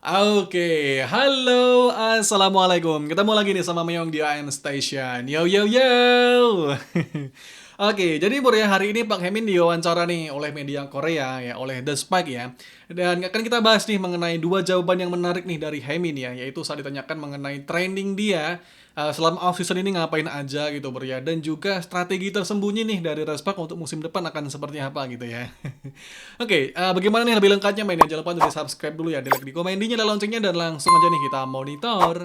Oke, halo, assalamualaikum. Ketemu lagi nih sama Meong di AM Station. Yo yo yo. Oke, jadi Bro ya, hari ini Pak Hemin diwawancara nih oleh media Korea ya, oleh The Spike ya. Dan akan kita bahas nih mengenai dua jawaban yang menarik nih dari Hemin ya, yaitu saat ditanyakan mengenai trending dia selama off season ini ngapain aja gitu Bro ya, dan juga strategi tersembunyi nih dari Respak untuk musim depan akan seperti apa gitu ya. Oke, bagaimana nih lebih lengkapnya mainnya? Jangan lupa untuk di-subscribe dulu ya, di-like, di komen, dinyalakan loncengnya, dan langsung aja nih kita monitor.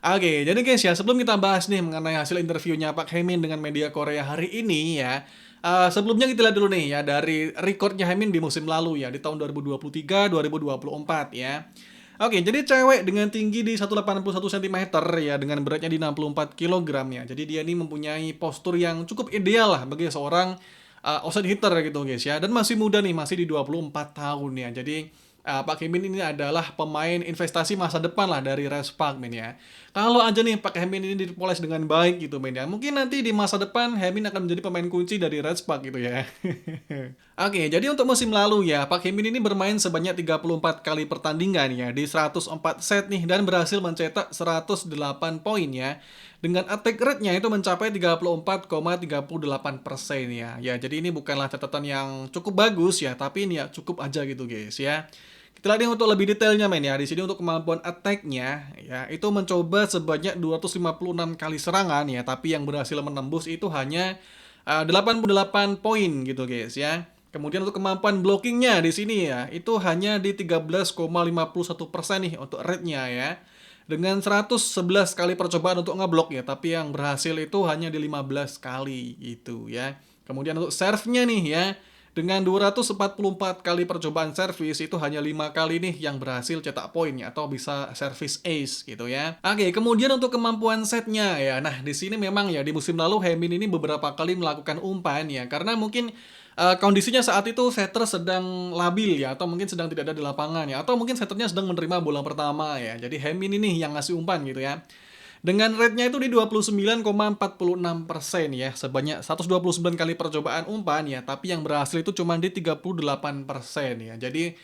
Oke, jadi guys ya, sebelum kita bahas nih mengenai hasil interviewnya Pak Hemin dengan media Korea hari ini ya, sebelumnya kita lihat dulu nih ya dari recordnya Hemin di musim lalu ya, di tahun 2023-2024 ya. Oke, jadi cewek dengan tinggi di 181 cm ya, dengan beratnya di 64 kilogram ya. Jadi dia ini mempunyai postur yang cukup ideal lah bagi seorang outside hitter gitu guys ya. Dan masih muda nih, masih di 24 tahun ya. Jadi Pak Hemin ini adalah pemain investasi masa depan lah dari Respark men ya. Kalau aja nih Pak Hemin ini dipoles dengan baik gitu men ya, mungkin nanti di masa depan Hemin akan menjadi pemain kunci dari Respark gitu ya. Oke, jadi untuk musim lalu ya, Pak Hemin ini bermain sebanyak 34 kali pertandingan ya, di 104 set nih, dan berhasil mencetak 108 poin ya. Dengan attack rate-nya itu mencapai 34,38% ya. Ya, jadi ini bukanlah catatan yang cukup bagus ya, tapi ini ya cukup aja gitu guys ya. Kita lihat yang untuk lebih detailnya men ya. Di sini untuk kemampuan attack-nya ya, itu mencoba sebanyak 256 kali serangan ya, tapi yang berhasil menembus itu hanya 88 poin gitu guys ya. Kemudian untuk kemampuan blockingnya di sini ya, itu hanya di 13,51% nih untuk rate-nya ya. Dengan 111 kali percobaan untuk ngeblok ya, tapi yang berhasil itu hanya di 15 kali gitu ya. Kemudian untuk serve-nya nih ya, dengan 244 kali percobaan servis itu hanya 5 kali nih yang berhasil cetak poin ya, atau bisa service ace gitu ya. Oke, kemudian untuk kemampuan setnya ya. Nah, di sini memang ya di musim lalu Hemin ini beberapa kali melakukan umpan ya, karena mungkin kondisinya saat itu setter sedang labil ya, atau mungkin sedang tidak ada di lapangan ya, atau mungkin setternya sedang menerima bola pertama ya. Jadi Hemin ini yang ngasih umpan gitu ya. Dengan rate-nya itu di 29,46% ya, sebanyak 129 kali percobaan umpan ya, tapi yang berhasil itu cuma di 38% ya. Jadi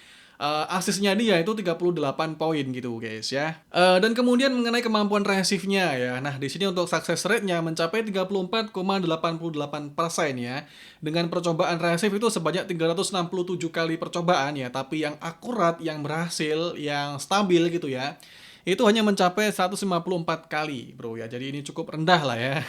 asisnya dia itu 38 poin gitu guys ya. Dan kemudian mengenai kemampuan resifnya ya. Nah, di sini untuk success rate-nya mencapai 34,88% ya. Dengan percobaan resif itu sebanyak 367 kali percobaan ya, tapi yang akurat, yang berhasil, yang stabil gitu ya, itu hanya mencapai 154 kali, Bro ya. Jadi ini cukup rendah lah ya.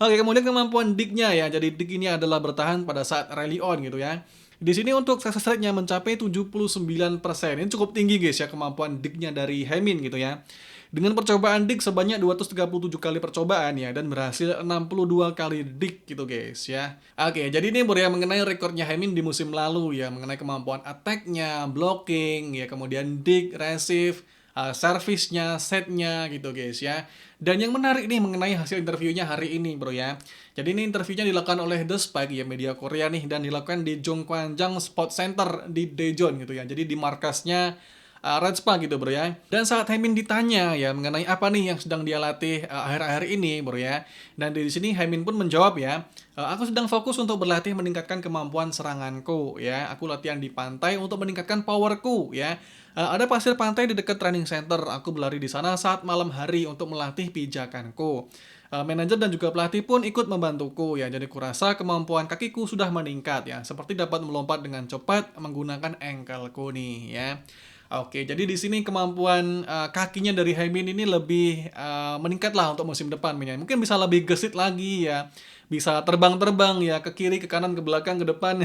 Oke, kemudian kemampuan dig-nya ya. Jadi dig ini adalah bertahan pada saat rally on gitu ya. Di sini untuk success rate-nya mencapai 79%. Ini cukup tinggi guys ya, kemampuan dig-nya dari Hemin gitu ya. Dengan percobaan dig sebanyak 237 kali percobaan ya, dan berhasil 62 kali dig gitu guys ya. Oke, jadi ini Bro ya mengenai rekornya Hemin di musim lalu ya, mengenai kemampuan attack-nya, blocking ya, kemudian dig, receive, servisnya, setnya gitu guys ya. Dan yang menarik nih mengenai hasil interviewnya hari ini Bro ya. Jadi ini interviewnya dilakukan oleh The Spike ya, media Korea nih, dan dilakukan di Jongkwanjang Sport Center di Daejeon gitu ya. Jadi di markasnya Red Spa gitu Bro ya. Dan saat Hemin ditanya ya mengenai apa nih yang sedang dia latih akhir-akhir ini Bro ya. Dan di sini Hemin pun menjawab ya, aku sedang fokus untuk berlatih meningkatkan kemampuan seranganku ya. Aku latihan di pantai untuk meningkatkan powerku ya. Ada pasir pantai di dekat training center. Aku berlari di sana saat malam hari untuk melatih pijakanku. Manajer dan juga pelatih pun ikut membantuku ya. Jadi kurasa kemampuan kakiku sudah meningkat ya. Seperti dapat melompat dengan cepat menggunakan ankleku nih ya. Oke, jadi di sini kemampuan kakinya dari Hemin ini lebih meningkat lah untuk musim depan. Mungkin bisa lebih gesit lagi ya. Bisa terbang-terbang ya, ke kiri, ke kanan, ke belakang, ke depan.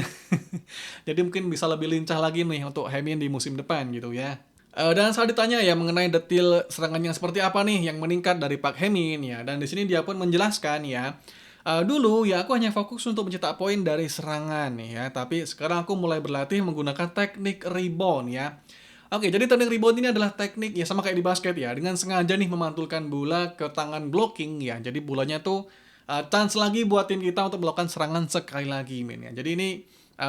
Jadi mungkin bisa lebih lincah lagi nih untuk Hemin di musim depan gitu ya. Dan saat ditanya ya mengenai detail serangannya seperti apa nih yang meningkat dari Pak Hemin ya, dan di sini dia pun menjelaskan ya, dulu ya aku hanya fokus untuk mencetak poin dari serangan nih ya, tapi sekarang aku mulai berlatih menggunakan teknik rebound ya. Oke, jadi teknik rebound ini adalah teknik ya sama kayak di basket ya, dengan sengaja nih memantulkan bola ke tangan blocking ya. Jadi bolanya tuh chance lagi buat tim kita untuk melakukan serangan sekali lagi men ya. Jadi ini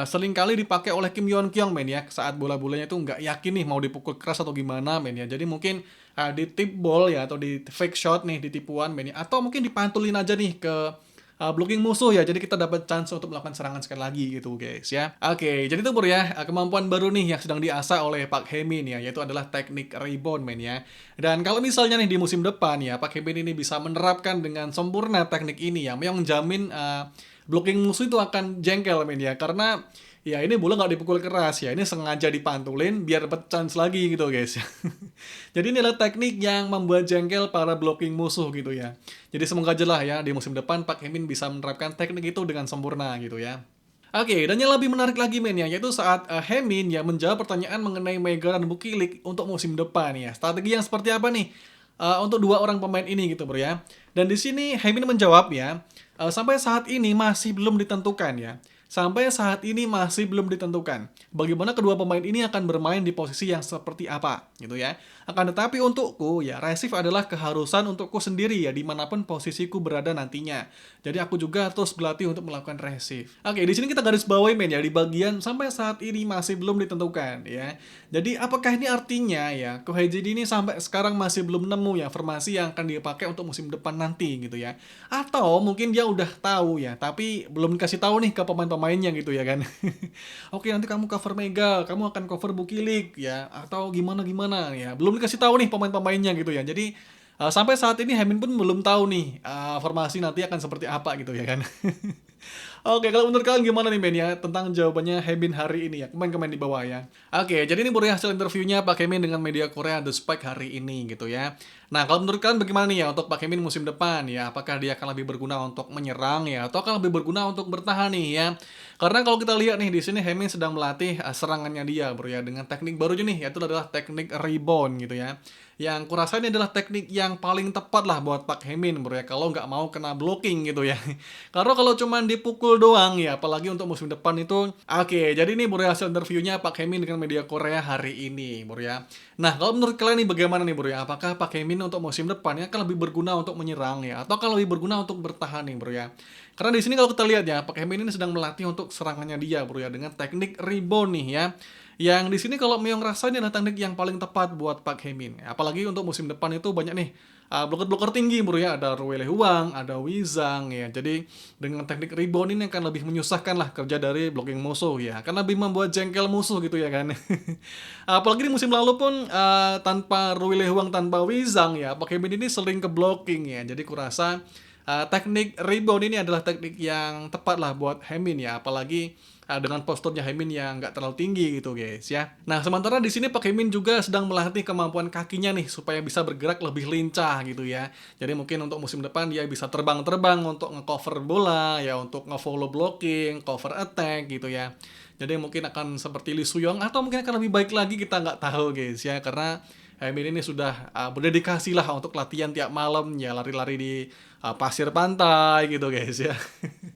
sering kali dipakai oleh Kim Yeon Kyung men ya, saat bola-bolanya tuh nggak yakin nih mau dipukul keras atau gimana men ya. Jadi mungkin di tip ball ya, atau di fake shot nih, di tipuan men ya, atau mungkin dipantulin aja nih ke blocking musuh ya, jadi kita dapat chance untuk melakukan serangan sekali lagi gitu guys ya. Oke, jadi itu bro ya, kemampuan baru nih yang sedang diasah oleh Park Hae-min ya, yaitu adalah teknik rebound men ya. Dan kalau misalnya nih di musim depan ya, Park Hae-min ini bisa menerapkan dengan sempurna teknik ini ya, yang menjamin blocking musuh itu akan jengkel men ya, karena ya ini bola nggak dipukul keras ya, ini sengaja dipantulin biar dapat chance lagi gitu guys. Jadi ini adalah teknik yang membuat jengkel para blocking musuh gitu ya. Jadi semoga aja lah ya di musim depan Park Hae-min bisa menerapkan teknik itu dengan sempurna gitu ya. Oke, dan yang lebih menarik lagi men ya, yaitu saat Hae-min ya menjawab pertanyaan mengenai Mega dan Bukilik untuk musim depan ya. Strategi yang seperti apa nih untuk dua orang pemain ini gitu bro ya. Dan di sini Hae-min menjawab ya, sampai saat ini masih belum ditentukan ya. Sampai saat ini masih belum ditentukan bagaimana kedua pemain ini akan bermain di posisi yang seperti apa gitu ya. Akan tetapi untukku ya, receive adalah keharusan untukku sendiri ya, dimanapun posisiku berada nantinya. Jadi aku juga terus berlatih untuk melakukan receive. Oke, di sini kita garis bawahi men ya, di bagian sampai saat ini masih belum ditentukan ya. Jadi apakah ini artinya ya, Kohei Jin ini sampai sekarang masih belum nemu ya formasi yang akan dipakai untuk musim depan nanti gitu ya. Atau mungkin dia udah tahu ya, tapi belum dikasih tahu nih ke pemain-pemainnya gitu ya kan. Oke, nanti kamu cover Mega, kamu akan cover Bukilik ya, atau gimana-gimana ya. Belum dikasih tahu nih pemain-pemainnya gitu ya. Jadi sampai saat ini Hae-min pun belum tahu nih formasi nanti akan seperti apa gitu ya kan. Oke, kalau menurut kalian gimana nih men ya tentang jawabannya Hae-min hari ini ya? Komen-komen di bawah ya. Oke, jadi ini baru hasil interviewnya Park Hae-min dengan media Korea The Spike hari ini gitu ya. Nah, kalau menurut kalian bagaimana nih ya untuk Park Hae-min musim depan ya? Apakah dia akan lebih berguna untuk menyerang ya, atau akan lebih berguna untuk bertahan nih ya? Karena kalau kita lihat nih di sini Hae-min sedang melatih serangannya dia bro ya, dengan teknik barunya nih, yaitu adalah teknik rebound gitu ya. Yang kurasa ini adalah teknik yang paling tepat lah buat Park Hae-min bro ya, kalau nggak mau kena blocking gitu ya. Karena kalau cuman dipukul doang ya, apalagi untuk musim depan itu. Oke, jadi ini bro ya hasil interviewnya Park Hae-min dengan media Korea hari ini bro ya. Nah, kalau menurut kalian nih bagaimana nih bro ya? Apakah Park Hae-min untuk musim depan ya akan lebih berguna untuk menyerang ya, atau akan lebih berguna untuk bertahan nih bro ya? Karena di sini kalau kita lihat ya, Park Hae-min ini sedang melatih untuk serangannya dia bro ya, dengan teknik rebound nih ya. Yang di sini kalau Myong rasa ini adalah teknik yang paling tepat buat Park Hae-min. Apalagi untuk musim depan itu banyak nih bloker-bloker tinggi bro ya, ada Roy Lee Hwang, ada Wizang ya. Jadi dengan teknik rebound ini akan lebih menyusahkan lah kerja dari blocking musuh ya, karena lebih membuat jengkel musuh gitu ya kan. Apalagi di musim lalu pun tanpa Roy Lee Hwang, tanpa Wizang ya, Park Hae-min ini sering ke blocking ya. Jadi kurasa teknik rebound ini adalah teknik yang tepat lah buat Hae-min ya, apalagi dengan posturnya Hae-min yang nggak terlalu tinggi gitu guys ya. Nah, sementara di sini Park Hae-min juga sedang melatih kemampuan kakinya nih supaya bisa bergerak lebih lincah gitu ya. Jadi mungkin untuk musim depan dia bisa terbang-terbang untuk ngecover bola ya, untuk ngefollow blocking, cover attack gitu ya. Jadi mungkin akan seperti Lee Soo-young, atau mungkin akan lebih baik lagi, kita nggak tahu guys ya, karena Hae-min ini sudah berdedikasi lah untuk latihan tiap malam ya, lari-lari di pasir pantai gitu guys ya.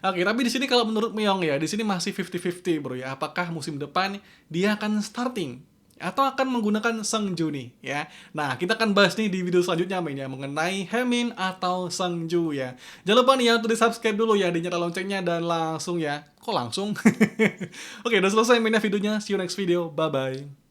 Oke, tapi di sini kalau menurut Myong ya, di sini masih 50-50 bro ya. Apakah musim depan dia akan starting atau akan menggunakan Seungju nih ya. Nah, kita akan bahas nih di video selanjutnya men ya, mengenai Hae-min atau Seungju ya. Jangan lupa nih ya untuk di-subscribe dulu ya, dinyalakan loncengnya, dan langsung ya. Kok langsung? Oke, udah selesai mainnya videonya. See you next video. Bye bye.